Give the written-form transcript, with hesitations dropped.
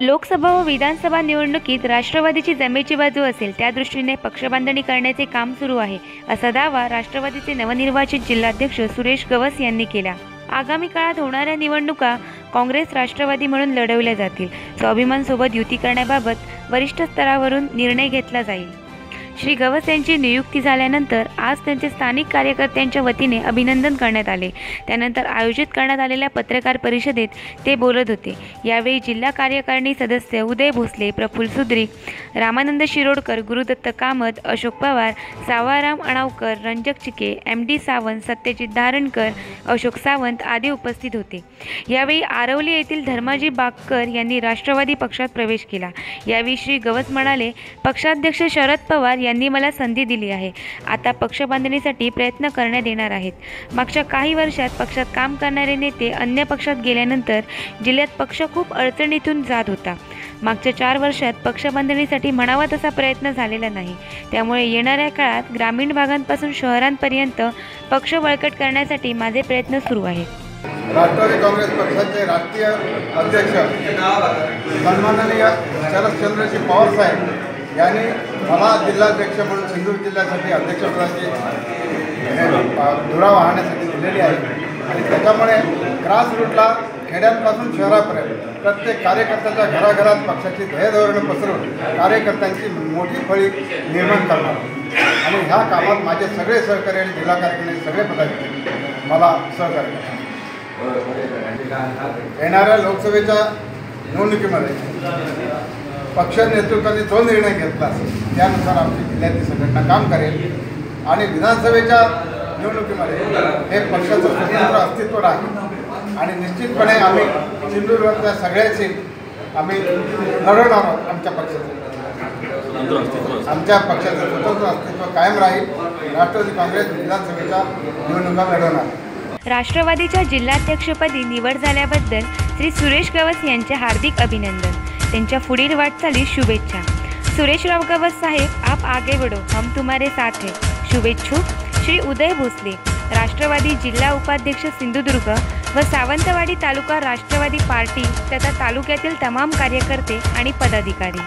लोकसभा व विधानसभा निवडणुकीत राष्ट्रवादीची जमेची बाजू असेल त्या दृष्टीने पक्षबांधणी करण्याचे काम सुरू आहे, असा दावा राष्ट्रवादीचे नवनिर्वाचित जिल्हाध्यक्ष सुरेश गवस यांनी केला। आगामी काळात होणाऱ्या निवडणुका काँग्रेस राष्ट्रवादी म्हणून लढवल्या जातील। स्वाभिमानसोबत युती करण्याबाबत वरिष्ठ स्तरावरून निर्णय घेतला जाईल। श्री गवस यांची नियुक्ती झाल्यानंतर आज त्यांचे स्थानिक कार्यकर्त्यांच्या वतीने अभिनंदन करण्यात आले। त्यानंतर आयोजित करण्यात आलेल्या पत्रकार परिषदेत ते बोलत होते। यावेळी जिल्हा कार्यकारिणी सदस्य उदय भोसले, प्रफुल्ल सुद्रिक, रामानंद शिरोडकर, गुरुदत्त कामत, अशोक पवार, सावाराम अणावकर, रंजक चिके, MD सावंत, सत्यजित धारणकर, अशोक सावंत आदी उपस्थित होते। यावेळी आरवली येथील धर्माजी बागकर यांनी राष्ट्रवादी पक्षात प्रवेश केला। यावेळी श्री गवस म्हणाले, पक्षाध्यक्ष शरद पवार यांनी मला संधी दिली आहे। आता पक्ष बांधणीसाठी प्रयत्न करण्यात येणार आहेत। मागच्या काही वर्षात पक्षात काम करणारे नेते अन्य पक्षात गेल्यानंतर जिल्ह्यात पक्ष खूप अडचणीतून जात होता। मागच्या 4 वर्षात पक्ष बांधणीसाठी म्हणावा तसा प्रयत्न झालेला नाही। त्यामुळे येणाऱ्या काळात ग्रामीण भागांपासून शहरांपर्यंत पक्ष बळकट करण्यासाठी माझे प्रयत्न सुरू आहेत। राष्ट्रवादी काँग्रेस पक्षाचे राष्ट्रीय अध्यक्ष सन्माननीय शरदचंद्रजी पवार साहेब यांनी मला जिल्हाध्यक्ष म्हणून सिंधुदुर्ग जिल्ह्यासाठी अध्यक्षपदाची धुरा वाहण्यासाठी दिलेली आहे आणि त्याच्यामुळे ग्रासरूटला खेड्यांपासून शहरापर्यंत प्रत्येक कार्यकर्त्याच्या घराघरात पक्षाची ध्येय धोरणं पसरून कार्यकर्त्यांची मोठी फळी निर्माण करणार आणि ह्या कामात माझे सगळे सहकारी आणि जिल्हा कार्यकारिणी सगळे पदाधिकारी मला सहकार्य येणाऱ्या लोकसभेच्या निवडणुकीमध्ये पक्ष नेतृत्वाने जो निर्णय घेतला त्यानुसार आमची जिल्ह्यातील संघटना काम करेल आणि विधानसभेच्या निवडणुकीमध्ये हे पक्षाचं स्वतंत्र अस्तित्व राहील आणि निश्चितपणे आम्ही सिंधुदुर्गातल्या सगळ्याची आम्ही लढवणार आहोत। आमच्या पक्षाचं स्वतंत्र अस्तित्व कायम राहील। राष्ट्रवादी काँग्रेस विधानसभेच्या निवडणुका लढवणार। राष्ट्रवादीच्या जिल्हाध्यक्षपदी निवड झाल्याबद्दल श्री सुरेश गवस यांचे हार्दिक अभिनंदन। त्यांच्या पुढील वाटचालीस शुभेच्छा। सुरेशराव गवस साहेब, आप आगे बढ़ो, हम तुम्हारे साथ हैं। शुभेच्छुक श्री उदय भोसले, राष्ट्रवादी जिल्हा उपाध्यक्ष सिंधुदुर्ग व सावंतवाडी तालुका राष्ट्रवादी पार्टी तथा तालुक्यातील तमाम कार्यकर्ते आणि पदाधिकारी।